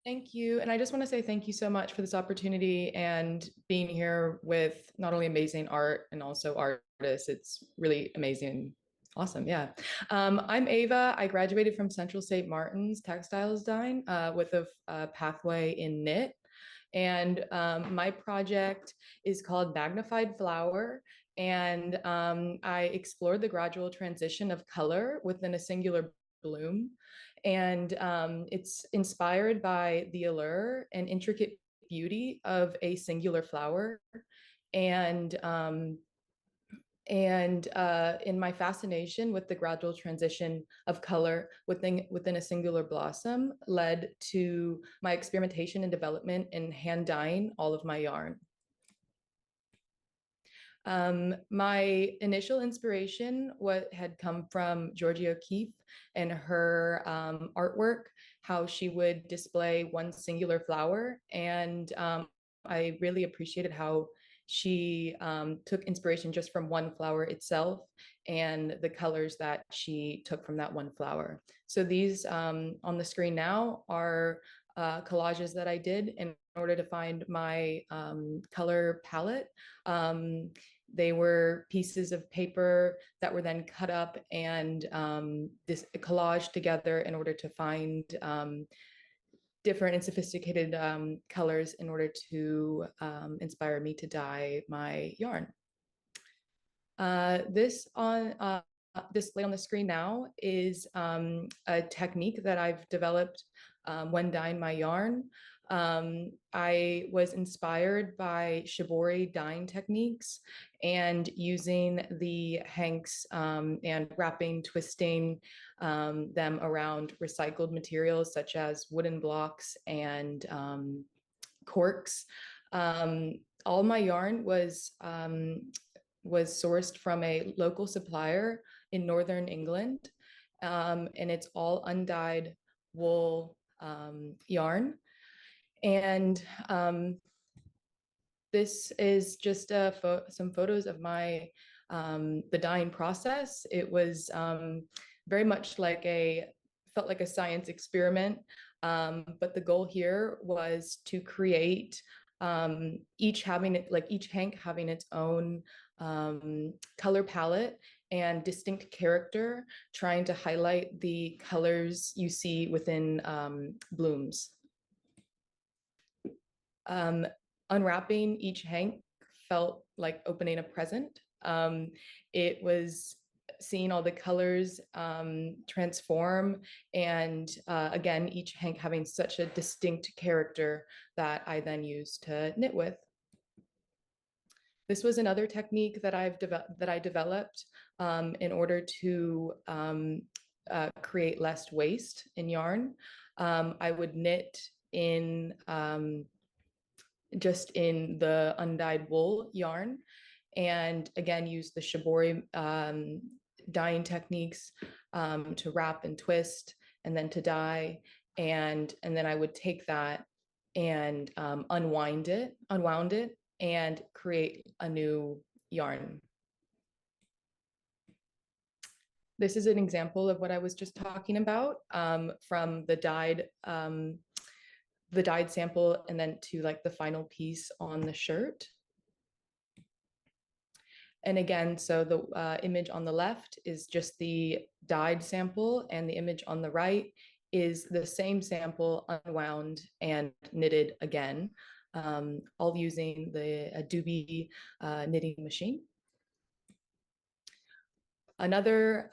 Thank you. And I just want to say thank you so much for this opportunity and being here with not only amazing art and also artists. It's really amazing. Awesome. Yeah. I'm Ava. I graduated from Central St. Martin's Textile Design with a pathway in knit. And my project is called Magnified Flower. And I explored the gradual transition of color within a singular bloom. And it's inspired by the allure and intricate beauty of a singular flower. And in my fascination with the gradual transition of color within a singular blossom led to my experimentation and development in hand dyeing all of my yarn. My initial inspiration had come from Georgia O'Keeffe and her artwork, how she would display one singular flower. And I really appreciated how she took inspiration just from one flower itself and the colors that she took from that one flower. So these on the screen now are collages that I did in order to find my color palette. They were pieces of paper that were then cut up and this collage together in order to find different and sophisticated colors in order to inspire me to dye my yarn. This display on the screen now is a technique that I've developed when dyeing my yarn. I was inspired by Shibori dyeing techniques and using the hanks and wrapping, twisting them around recycled materials such as wooden blocks and corks. All my yarn was sourced from a local supplier in Northern England, and it's all undyed wool yarn. And this is just some photos of my the dyeing process. It was very much like felt like a science experiment, but the goal here was to create each hank having its own color palette and distinct character, trying to highlight the colors you see within blooms. Unwrapping each hank felt like opening a present. It was seeing all the colors transform, and again, each hank having such a distinct character that I then used to knit with. This was another technique that I developed in order to create less waste in yarn. I would knit in just in the undyed wool yarn, and again use the shibori dyeing techniques to wrap and twist and then to dye, and then I would take that and unwound it and create a new yarn. This is an example of what I was just talking about from the dyed sample and then to like the final piece on the shirt. And again, so the image on the left is just the dyed sample, and the image on the right is the same sample unwound and knitted again, all using the Adobe knitting machine. Another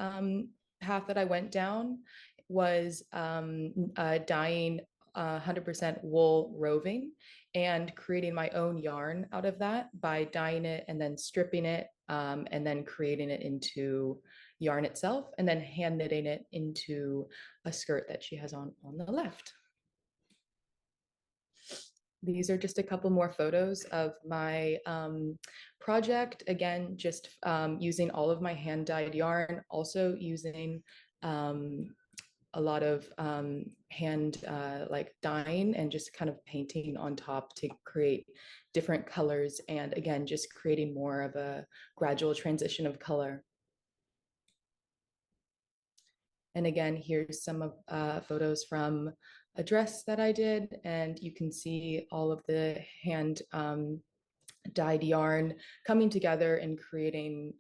path that I went down was dyeing 100% wool roving and creating my own yarn out of that by dyeing it and then stripping it and then creating it into yarn itself and then hand knitting it into a skirt that she has on the left. These are just a couple more photos of my project. Again, just using all of my hand dyed yarn, also using a lot of hand like dyeing and just kind of painting on top to create different colors. And again, just creating more of a gradual transition of color. And again, here's some of photos from a dress that I did, and you can see all of the hand dyed yarn coming together and creating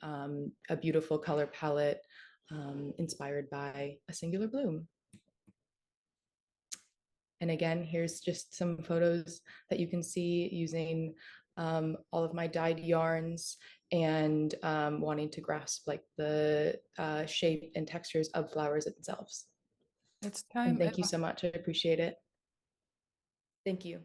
a beautiful color palette inspired by a singular bloom. And again, here's just some photos that you can see using all of my dyed yarns and wanting to grasp like the shape and textures of flowers themselves. It's And time. thank you so much. I appreciate it. Thank you.